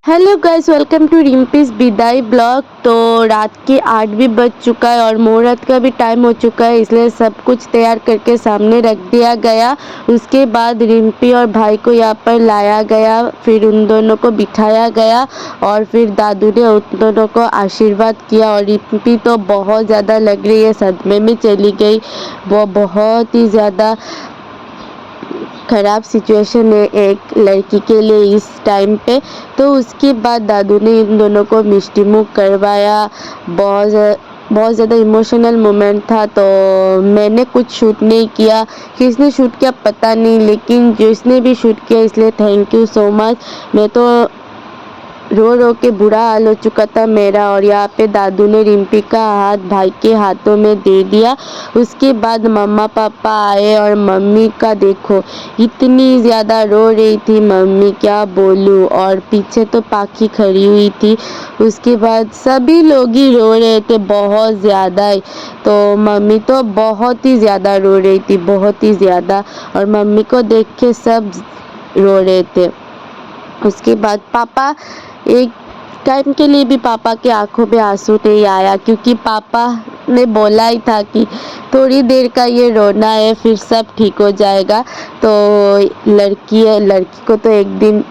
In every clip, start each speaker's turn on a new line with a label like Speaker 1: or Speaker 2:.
Speaker 1: Hello guys, welcome to रिम्पीज विदाई blog. तो रात के 8 भी बज चुका है और मुहूर्त का भी टाइम हो चुका है, इसलिए सब कुछ तैयार करके सामने रख दिया गया। उसके बाद रिम्पी और भाई को यहाँ पर लाया गया, फिर उन दोनों को बिठाया गया और फिर दादू ने उन दोनों को आशीर्वाद किया। और रिम्पी तो बहुत ज़्यादा लग रही है, सदमे में चली गई। वो बहुत ही ज़्यादा ख़राब सिचुएशन है एक लड़की के लिए इस टाइम पे। तो उसके बाद दादू ने इन दोनों को मिष्टी मुख करवाया। बहुत ज़्यादा इमोशनल मोमेंट था। तो मैंने कुछ शूट नहीं किया, किसने शूट किया पता नहीं, लेकिन जिसने भी शूट किया इसलिए थैंक यू सो मच। मैं तो रो रो के बुरा हाल हो चुका था मेरा। और यहाँ पे दादू ने रिम्पी का हाथ भाई के हाथों में दे दिया। उसके बाद मम्मा पापा आए और मम्मी का देखो, इतनी ज़्यादा रो रही थी मम्मी, क्या बोलूँ। और पीछे तो पाखी खड़ी हुई थी। उसके बाद सभी लोग ही रो रहे थे बहुत ज़्यादा। तो मम्मी तो बहुत ही ज़्यादा रो रही थी, बहुत ही ज़्यादा। और मम्मी को देख के सब रो रहे थे। उसके बाद पापा, एक टाइम के लिए भी पापा के आंखों में आंसू नहीं आया, क्योंकि पापा ने बोला ही था कि थोड़ी देर का ये रोना है, फिर सब ठीक हो जाएगा। तो लड़की है, लड़की को तो एक दिन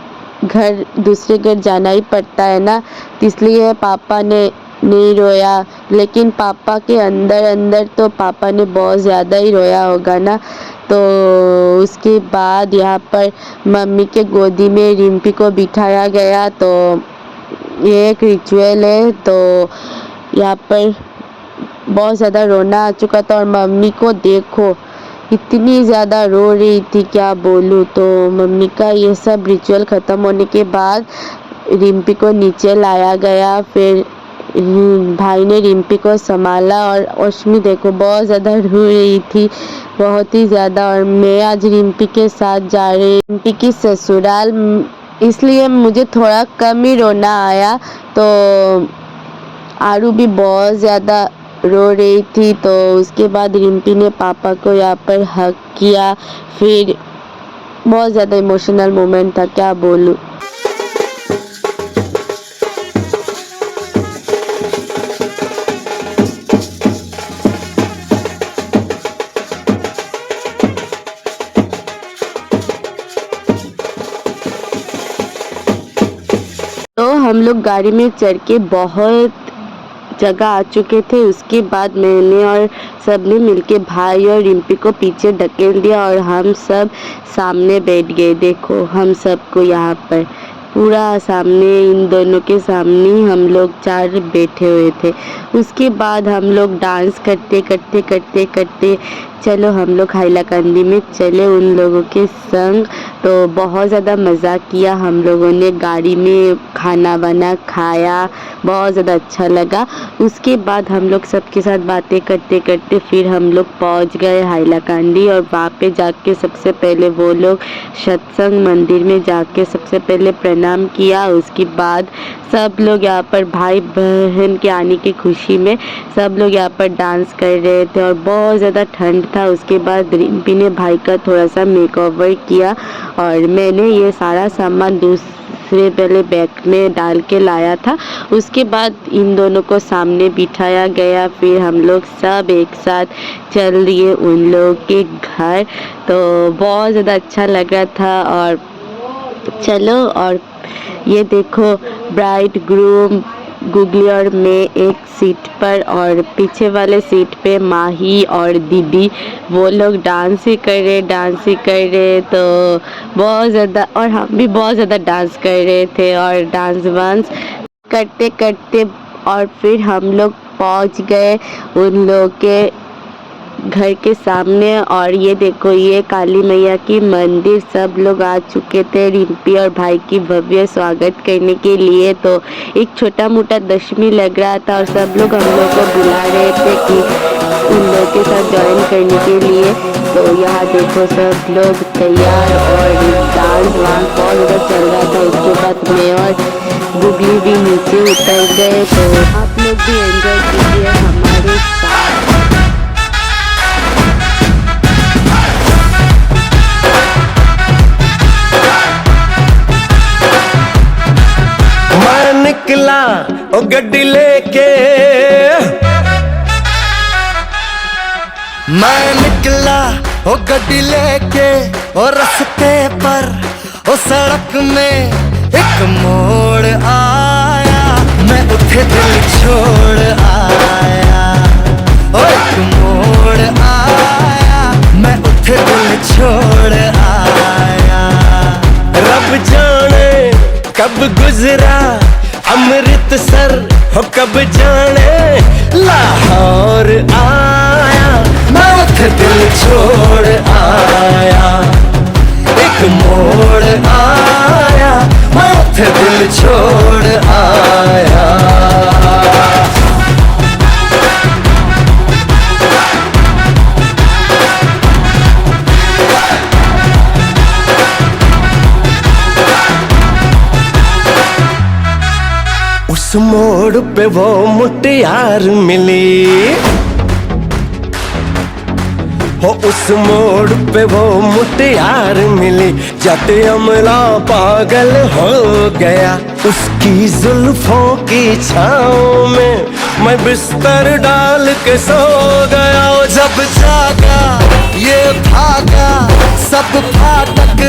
Speaker 1: दूसरे घर जाना ही पड़ता है ना, इसलिए पापा ने नहीं रोया। लेकिन पापा के अंदर अंदर तो पापा ने बहुत ज़्यादा ही रोया होगा ना। तो उसके बाद यहाँ पर मम्मी के गोदी में रिम्पी को बिठाया गया। तो ये एक रिचुअल है। तो यहाँ पर बहुत ज़्यादा रोना आ चुका था और मम्मी को देखो, इतनी ज़्यादा रो रही थी, क्या बोलूँ। तो मम्मी का ये सब रिचुअल ख़त्म होने के बाद रिम्पी को नीचे लाया गया। फिर भाई ने रिम्पी को संभाला और ओशमी देखो बहुत ज़्यादा रो रही थी, बहुत ही ज़्यादा। और मैं आज रिम्पी के साथ जा रही, रिम्पी की ससुराल, इसलिए मुझे थोड़ा कम ही रोना आया। तो आरू भी बहुत ज़्यादा रो रही थी। तो उसके बाद रिम्पी ने पापा को यहाँ पर हग किया। फिर बहुत ज़्यादा इमोशनल मोमेंट था, क्या बोलूँ। तो हम लोग गाड़ी में चढ़ के बहुत जगह आ चुके थे। उसके बाद मैंने और सब ने मिलके भाई और रिम्पी को पीछे ढकेल दिया और हम सब सामने बैठ गए। देखो हम सबको यहाँ पर पूरा सामने, इन दोनों के सामने हम लोग चार बैठे हुए थे। उसके बाद हम लोग डांस करते करते करते करते चलो हम लोग हाइलाकांदी में चले उन लोगों के संग। तो बहुत ज़्यादा मज़ा किया हम लोगों ने, गाड़ी में खाना बना खाया, बहुत ज़्यादा अच्छा लगा। उसके बाद हम लोग सबके साथ बातें करते करते फिर हम लोग पहुंच गए हाइलाकांदी। और वहाँ पे जाके सबसे पहले वो लोग सत्संग मंदिर में जाके सबसे पहले प्रणाम किया। उसके बाद सब लोग यहाँ पर भाई बहन के आने की खुशी में सब लोग यहाँ पर डांस कर रहे थे और बहुत ज़्यादा ठंड था। उसके बाद रिम्पी ने भाई का थोड़ा सा मेकओवर किया और मैंने ये सारा सामान दूसरे पहले बैग में डाल के लाया था। उसके बाद इन दोनों को सामने बिठाया गया। फिर हम लोग सब एक साथ चल दिए उन लोगों के घर। तो बहुत ज़्यादा अच्छा लग रहा था। और चलो, और ये देखो ब्राइड ग्रूम गुगली और मैं एक सीट पर और पीछे वाले सीट पे माही और दीदी, वो लोग डांस ही कर रहे। तो बहुत ज़्यादा, और हम भी बहुत ज़्यादा डांस कर रहे थे और डांस वांस करते करते और फिर हम लोग पहुंच गए उन लोगों के घर के सामने। और ये देखो, ये काली मैया की मंदिर, सब लोग आ चुके थे रिम्पी और भाई की भव्य स्वागत करने के लिए। तो एक छोटा मोटा दशमी लग रहा था और सब लोग हम लोग को बुला रहे थे कि उन लोग के साथ ज्वाइन करने के लिए। तो यहाँ देखो सब लोग तैयार और डांस रिम्पी भी नीचे उतर गए। तो आप लोग भी एंजॉय कीजिए हमारे साथ।
Speaker 2: मैं निकला ओ गड्डी लेके, मैं निकला ओ गड्डी लेके, और रास्ते पर ओ सड़क में एक मोड़ आया, मैं उठे दिल छोड़ आया। ओ एक मोड़ आया, मैं उठे दिल छोड़ आया। रब जाने कब गुजरा अमृतसर, हो कब जाने लाहौर आया, मैं उठे दिल छोड़ आया। एक मोड़ आया, मैं उठे दिल छोड़ आया। उस मोड़ पे वो मुटियार मिली, हो उस मोड़ पे वो मुटियार मिली। जट अमला पागल हो गया, उसकी जुल्फों की छाँव में मैं बिस्तर डाल के सो गया। जब जागा ये भागा, सब फाटक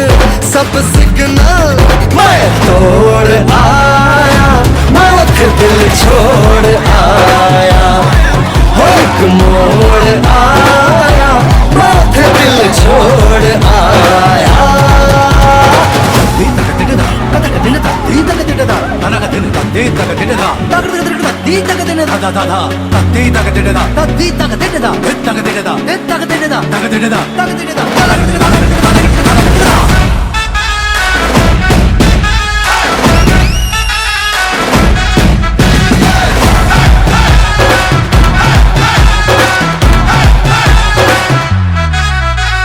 Speaker 2: सब सिग्नल मैं तोड़ आया, मैं उठ दिल छोड़ आया। हो एक मोड़ आया, मैं उठ दिल छोड़ आया।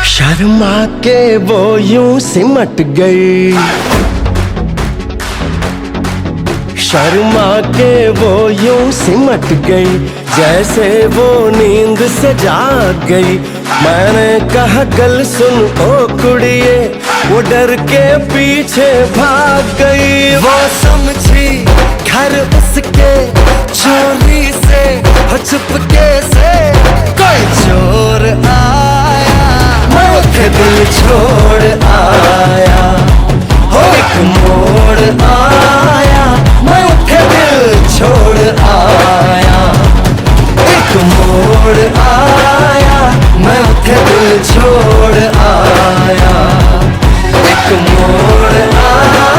Speaker 2: शर्मा के वो यूं सिमट गई, शर्मा के वो यूं सिमट गई, जैसे वो नींद से जाग गई। मैंने कहा गल सुन ओ कुड़िए, वो डर के पीछे भाग गई। वो समझी घर उसके चोरी से, चुपके से कोई चोर आया, मैं उठे दिल छोड़ आया। हो एक मोड़ आया, मैं उठे दिल छोड़ आया। एक मोड़ आया, मैं उठे दिल छोड़ आया। एक मोड़ आया।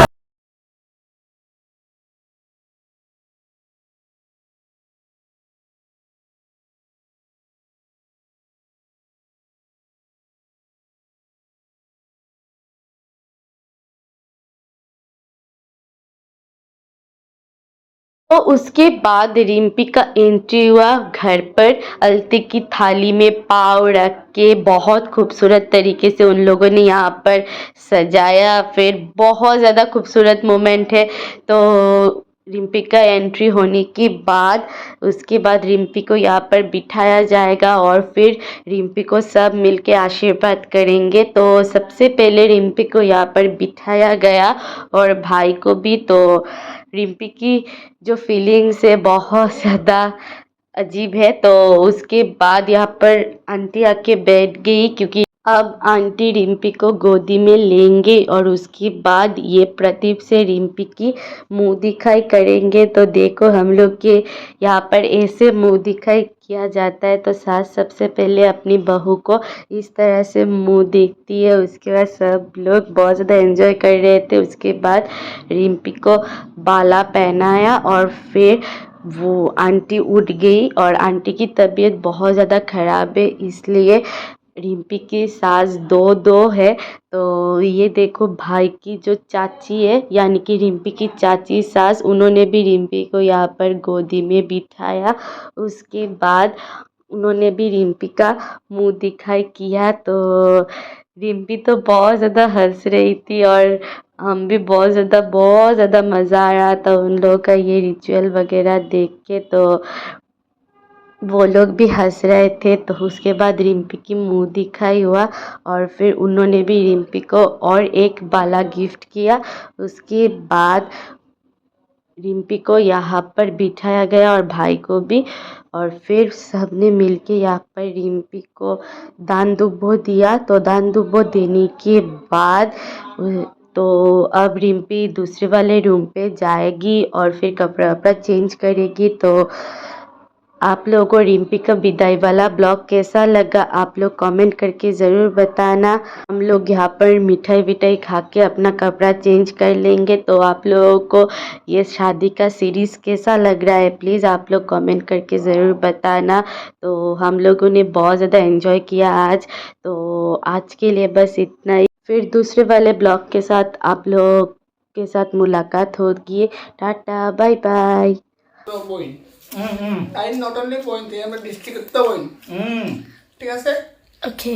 Speaker 1: तो उसके बाद रिम्पी का एंट्री हुआ घर पर। अलती की थाली में पाव रख के बहुत खूबसूरत तरीके से उन लोगों ने यहाँ पर सजाया। फिर बहुत ज़्यादा खूबसूरत मोमेंट है। तो रिम्पी का एंट्री होने के बाद उसके बाद रिम्पी को यहाँ पर बिठाया जाएगा और फिर रिम्पी को सब मिलके आशीर्वाद करेंगे। तो सबसे पहले रिम्पी को यहाँ पर बिठाया गया और भाई को भी। तो रिम्पी की जो फीलिंग्स है बहुत ज़्यादा अजीब है। तो उसके बाद यहाँ पर आंटी आके बैठ गई, क्योंकि अब आंटी रिम्पी को गोदी में लेंगे और उसके बाद ये प्रदीप से रिम्पी की मुंह दिखाई करेंगे। तो देखो हम लोग के यहाँ पर ऐसे मुंह दिखाई किया जाता है। तो सास सबसे पहले अपनी बहू को इस तरह से मुंह देखती है। उसके बाद सब लोग बहुत ज़्यादा एंजॉय कर रहे थे। उसके बाद रिम्पी को बाला पहनाया और फिर वो आंटी उठ गई और आंटी की तबीयत बहुत ज़्यादा ख़राब है, इसलिए रिम्पी की सास दो है। तो ये देखो भाई की जो चाची है, यानी कि रिम्पी की चाची सास, उन्होंने भी रिम्पी को यहाँ पर गोदी में बिठाया। उसके बाद उन्होंने भी रिम्पी का मुंह दिखाई किया। तो रिम्पी तो बहुत ज़्यादा हंस रही थी और हम भी बहुत ज़्यादा मज़ा आ रहा था उन लोगों का ये रिचुअल वगैरह देख के। तो वो लोग भी हंस रहे थे। तो उसके बाद रिम्पी की मुंह दिखाई हुआ और फिर उन्होंने भी रिम्पी को और एक बाला गिफ्ट किया। उसके बाद रिम्पी को यहाँ पर बिठाया गया और भाई को भी, और फिर सबने मिलके यहाँ पर रिम्पी को दान दुब्बो दिया। तो दान दुब्बो देने के बाद तो अब रिम्पी दूसरे वाले रूम पे जाएगी और फिर कपड़ा वपड़ा चेंज करेगी। तो आप लोगों को रिम्पी का विदाई वाला ब्लॉग कैसा लगा आप लोग कमेंट करके ज़रूर बताना। हम लोग यहाँ पर मिठाई विठाई खा के अपना कपड़ा चेंज कर लेंगे। तो आप लोगों को ये शादी का सीरीज़ कैसा लग रहा है प्लीज़ आप लोग कमेंट करके ज़रूर बताना। तो हम लोगों ने बहुत ज़्यादा एंजॉय किया आज। तो आज के लिए बस इतना ही, फिर दूसरे वाले ब्लॉग के साथ आप लोग के साथ मुलाकात होगी। Tata bye bye.
Speaker 3: বই তাই নট অনলি পয়েন্ট আমরা ডিস্ট্রিক্ট বই ঠিক আছে
Speaker 1: ओके।